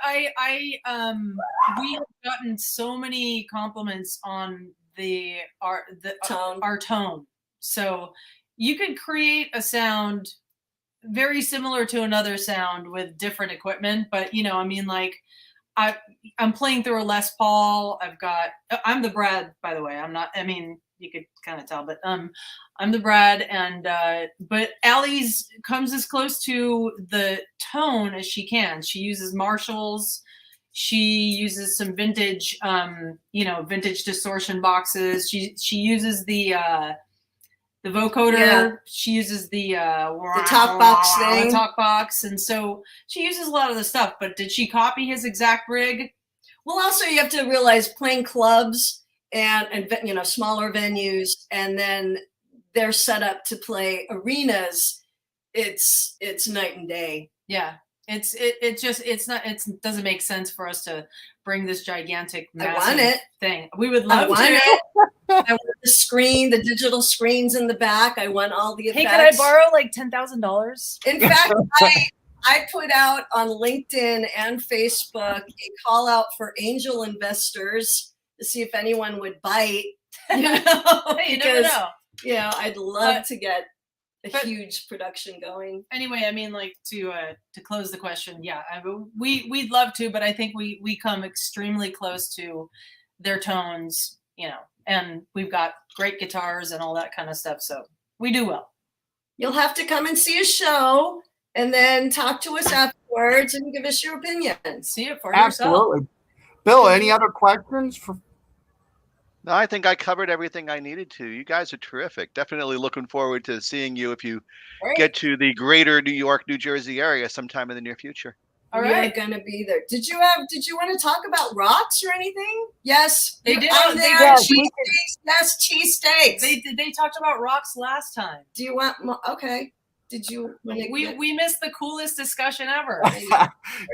We have gotten so many compliments on our tone. So you could create a sound very similar to another sound with different equipment, but I mean, like I'm playing through a Les Paul. I'm the Brad, by the way. I'm not. I mean, you could kind of tell, but I'm the Brad, and but Allie's comes as close to the tone as she can. She uses Marshalls. She uses some vintage, vintage distortion boxes. She uses the vocoder. Yeah. She uses the talk box thing. The talk box, and so she uses a lot of the stuff. But did she copy his exact rig? Well, also you have to realize playing clubs and smaller venues, and then they're set up to play arenas. It's night and day. Yeah. It doesn't make sense for us to bring this gigantic massive thing. We would love to. I want the screen, the digital screens in the back. I want all the effects. Hey, could I borrow like $10,000? In fact, I put out on LinkedIn and Facebook a call out for angel investors to see if anyone would bite. You never know. Yeah, I'd love to get a huge production going. Anyway, I mean, like to close the question, we'd love to, but I think we come extremely close to their tones, and we've got great guitars and all that kind of stuff, so we do well. You'll have to come and see a show and then talk to us afterwards and give us your opinion. See it for yourself. Absolutely. Bill, any other questions? No, I think I covered everything I needed to. You guys are terrific. Definitely looking forward to seeing you if you get to the greater New York, New Jersey area sometime in the near future. All right, going to be there. Did you want to talk about rocks or anything? Yes, they did. Yes, cheesesteaks. They talked about rocks last time. Do you want? Okay. Did you? We missed the coolest discussion ever.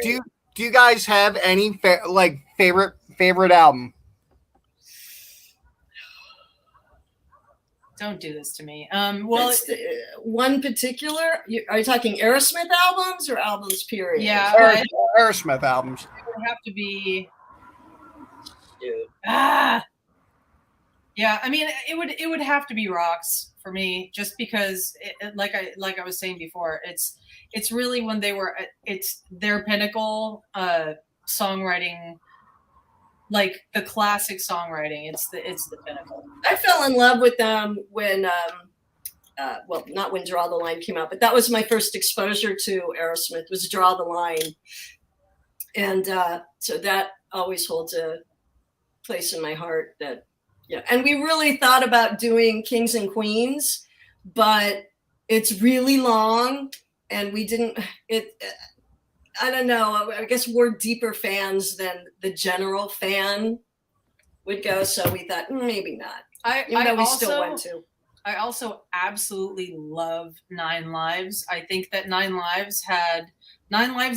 Do you guys have any favorite album? Don't do this to me. One particular. Are you talking Aerosmith albums or albums period? Yeah, Aerosmith albums. It would have to be. Yeah, I mean, it would have to be Rocks for me, just because, like I was saying before, it's really when it's their pinnacle songwriting. Like the classic songwriting, it's the pinnacle. I fell in love with them when, not when Draw the Line came out, but that was my first exposure to Aerosmith, was Draw the Line. And so that always holds a place in my heart. And we really thought about doing Kings and Queens, but it's really long and we didn't, I don't know. I guess we're deeper fans than the general fan would go. So we thought maybe not. We still went to. I also absolutely love Nine Lives. I think that Nine Lives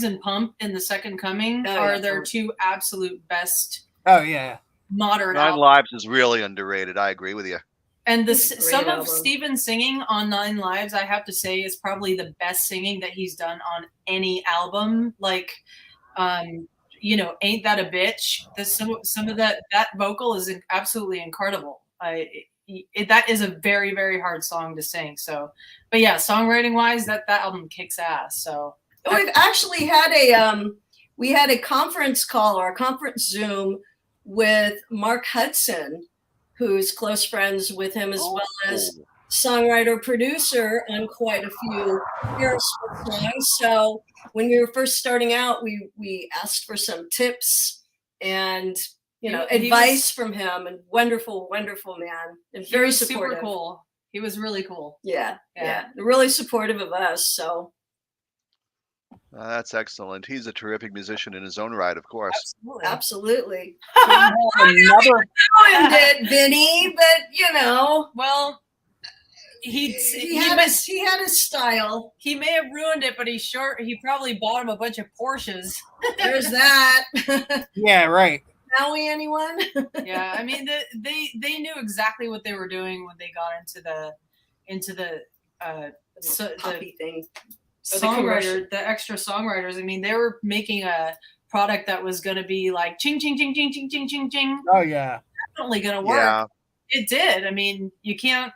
and Pump in the Second Coming are their two absolute best. Oh yeah. Modern. Nine Lives is really underrated. I agree with you. And It's a great some of album. Steven's singing on Nine Lives, I have to say, is probably the best singing that he's done on any album. Like, you know, Ain't That a Bitch? Some of that vocal is absolutely incredible. That is a very, very hard song to sing. So, but yeah, songwriting wise, that album kicks ass. So We've actually had we had a conference call or a conference Zoom with Mark Hudson, who's close friends with him, as well as songwriter producer on quite a few Aerosmith songs. So when we were first starting out, we asked for some tips and advice from him, and wonderful man, and very supportive. Super cool. He was really cool. Yeah. Really supportive of us. So that's excellent. He's a terrific musician in his own right, of course. Absolutely. Another Ruined it, Vinny, but well, he had his style. He may have ruined it, but he probably bought him a bunch of Porsches. There's that. Yeah, right. Maui, anyone? Yeah, I mean, they knew exactly what they were doing when they got into the puppy thing. Songwriter, the extra songwriters. I mean, they were making a product that was going to be like ching ching ching ching ching ching ching ching. Oh yeah, definitely going to work. Yeah. It did. I mean, you can't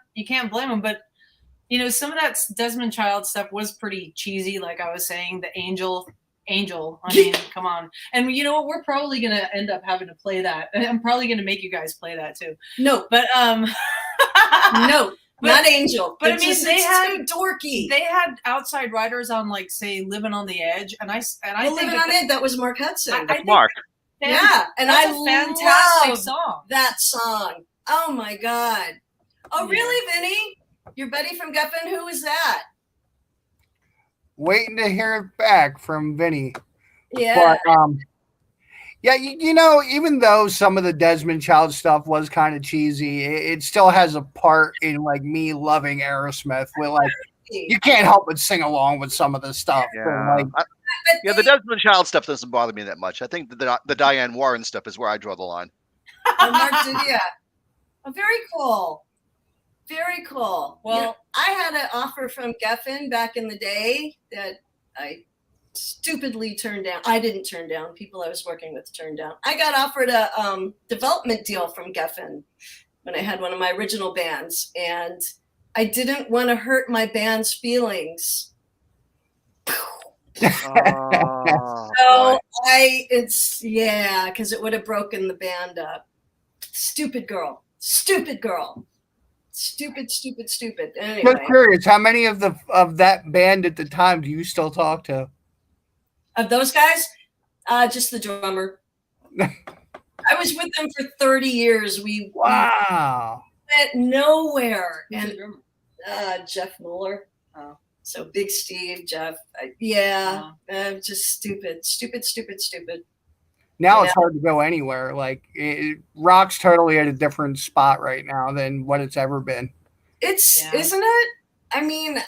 blame them. But some of that Desmond Child stuff was pretty cheesy. Like I was saying, the Angel. I mean, come on. And you know what? We're probably going to end up having to play that. I'm probably going to make you guys play that too. No, but no. Not Angel, but I mean, they had dorky. They had outside writers on, like, say, "Living on the Edge," and I think "Living on Edge." That was Mark Hudson. That's Mark. Yeah, and that's a fantastic song. That song. Oh my God. Oh really, Vinny? Your buddy from Geffen? Who was that? Waiting to hear it back from Vinny. Yeah. But yeah, even though some of the Desmond Child stuff was kind of cheesy, it still has a part in like me loving Aerosmith. Where like you can't help but sing along with some of the stuff. Yeah, the Desmond Child stuff doesn't bother me that much. I think the Diane Warren stuff is where I draw the line. Oh, Mark did, yeah. Oh, very cool. Very cool. Well, I had an offer from Geffen back in the day that I stupidly turned down. I didn't turn down. People I was working with turned down. I got offered a development deal from Geffen when I had one of my original bands, and I didn't want to hurt my band's feelings. Because it would have broken the band up. Stupid girl. Stupid. Anyway. Just curious, how many of that band at the time do you still talk to? Of those guys, just the drummer. I was with them for 30 years. We went nowhere. And Jeff Mueller. Oh. So Big Steve, Jeff. Just stupid. Now it's hard to go anywhere. Like rock's totally at a different spot right now than what it's ever been. Isn't it? I mean,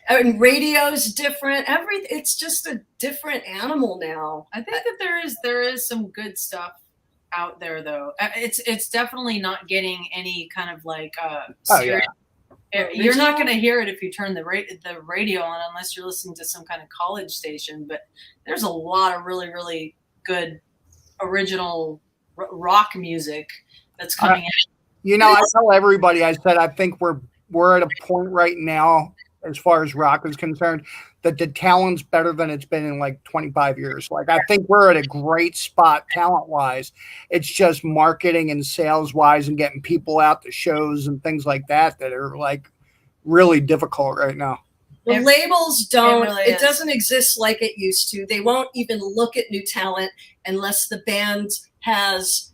and radio's different. It's just a different animal now. I think that there is some good stuff out there, though. It's definitely not getting any kind of like serious. You're not going to hear it if you turn the radio on, unless you're listening to some kind of college station. But there's a lot of really, really good original rock music that's coming out. I tell everybody, I said I think we're at a point right now, as far as rock is concerned, that the talent's better than it's been in like 25 years. Like, I think we're at a great spot talent-wise. It's just marketing and sales-wise and getting people out to shows and things like that are like really difficult right now. The labels don't. It doesn't exist like it used to. They won't even look at new talent unless the band has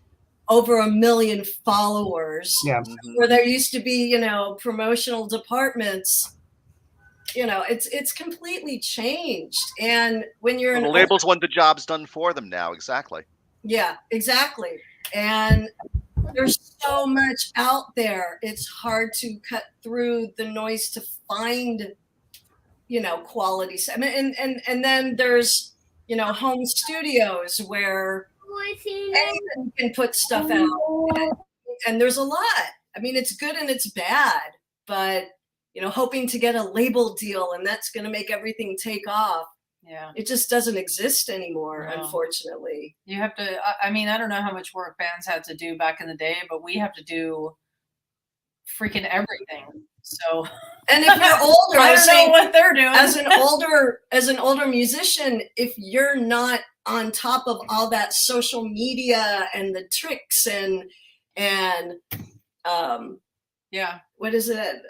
over 1 million followers. Yeah. Where there used to be, promotional departments. It's completely changed. And when you're the labels want the jobs done for them now. Exactly. Yeah, exactly. And there's so much out there. It's hard to cut through the noise to find, quality. I mean, and then there's, home studios where anyone can put stuff out. And there's a lot. I mean, it's good and it's bad, but hoping to get a label deal and that's going to make everything take off. Yeah. It just doesn't exist anymore, No. unfortunately. You have to, I mean, I don't know how much work bands had to do back in the day, but we have to do freaking everything. So, and if you're older, I don't know what they're doing. As an older musician, if you're not on top of all that social media and the tricks and yeah, what is it?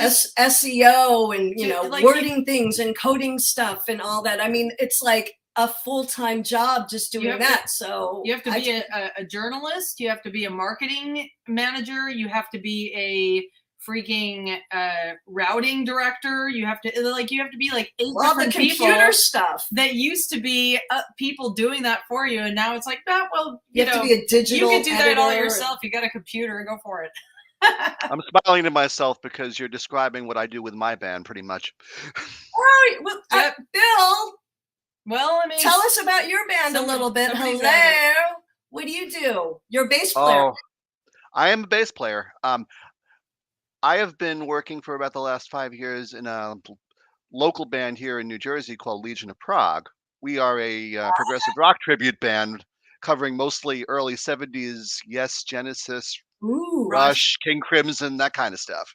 SEO and like wording things and coding stuff and all that. I mean, it's like a full-time job just doing that. So you have to be a journalist. You have to be a marketing manager. You have to be a freaking routing director. You have to be like 8 different computer stuff that used to be people doing that for you, and now it's like that. Well, you have to be a digital. You can do that all yourself. You got a computer and go for it. I'm smiling to myself because you're describing what I do with my band pretty much. All right, well, Bill. Well, I mean, tell us about your band a little bit. Hello. What do you do? You're a bass player. Oh, I am a bass player. I have been working for about the last 5 years in a local band here in New Jersey called Legion of Prague. We are a progressive rock tribute band covering mostly early 70s, Yes, Genesis, Rush, King Crimson, that kind of stuff.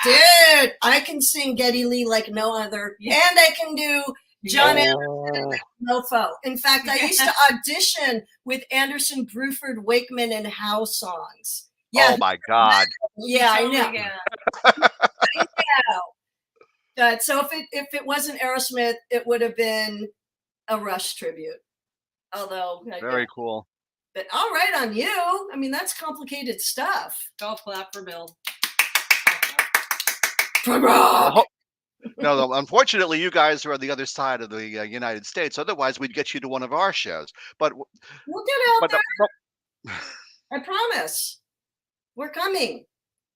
Yeah. Dude, I can sing Geddy Lee like no other. Yeah. And I can do John Anderson like Mofo. In fact, I used to audition with Anderson, Bruford, Wakeman, and Howe songs. Yeah. Oh my God. Yeah, I know. I know. So if it wasn't Aerosmith, it would have been a Rush tribute. Although very cool. But all right on you. I mean, that's complicated stuff. Golf clap for Bill. No, unfortunately, you guys are on the other side of the United States. Otherwise, we'd get you to one of our shows. But we'll get out there. I promise. We're coming.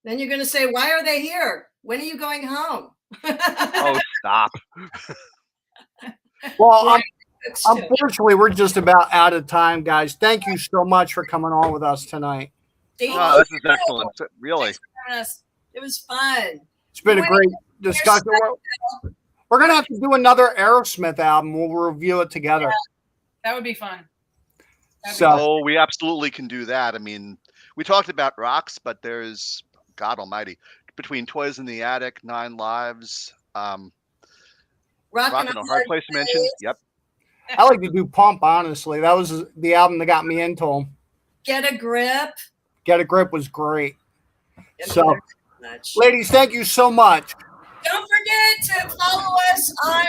Then you're going to say, why are they here? When are you going home? Oh, stop. Well, unfortunately, we're just about out of time, guys. Thank you so much for coming on with us tonight. This is excellent. Really. It was fun. It's been a great discussion. We're going to have to do another Aerosmith album. We'll review it together. Yeah, that would be fun. We absolutely can do that. I mean, we talked about rocks, but there's, God almighty, between Toys in the Attic, 9 Lives, Rockin' a Hard Place to Mention. Yep. I like to do Pump, honestly. That was the album that got me into them. Get a Grip. Get a Grip was great. So, ladies, thank you so much. Don't forget to follow us on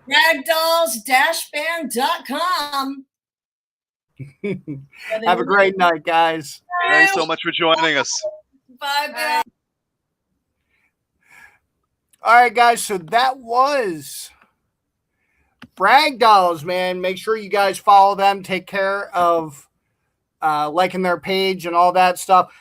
RagDolls-band.com. Have a great night, guys. Thanks so much for joining us. Bye. All right, guys. So that was RagDolls, man. Make sure you guys follow them. Take care of liking their page and all that stuff.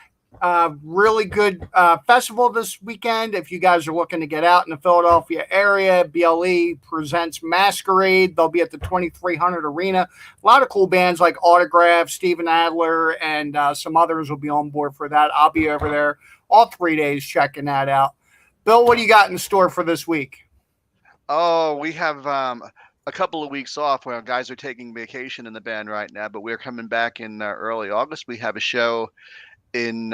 Really good festival this weekend. If you guys are looking to get out in the Philadelphia area, BLE presents Masquerade. They'll be at the 2300 Arena. A lot of cool bands like Autograph, Steven Adler, and some others will be on board for that. I'll be over there all 3 days checking that out. Bill, what do you got in store for this week? Oh, we have a couple of weeks off where guys are taking vacation in the band right now, but we're coming back in early August. We have a show in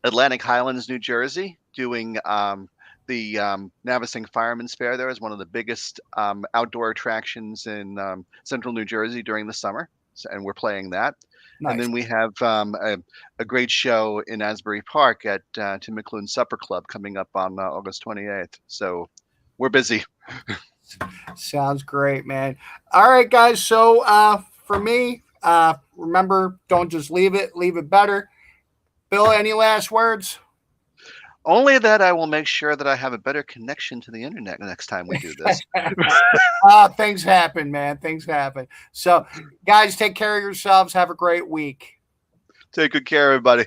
Atlantic Highlands, New Jersey, doing the Navasink Fireman's Fair. There is one of the biggest outdoor attractions in central New Jersey during the summer, and we're playing that. Nice. And then we have a great show in Asbury Park at Tim McLuhan's Supper Club coming up on August 28th. So we're busy. Sounds great, man. All right, guys. So for me, remember, don't just leave it better. Bill, any last words? Only that I will make sure that I have a better connection to the internet next time we do this. Things happen, man. Things happen. So, guys, take care of yourselves. Have a great week. Take good care, everybody.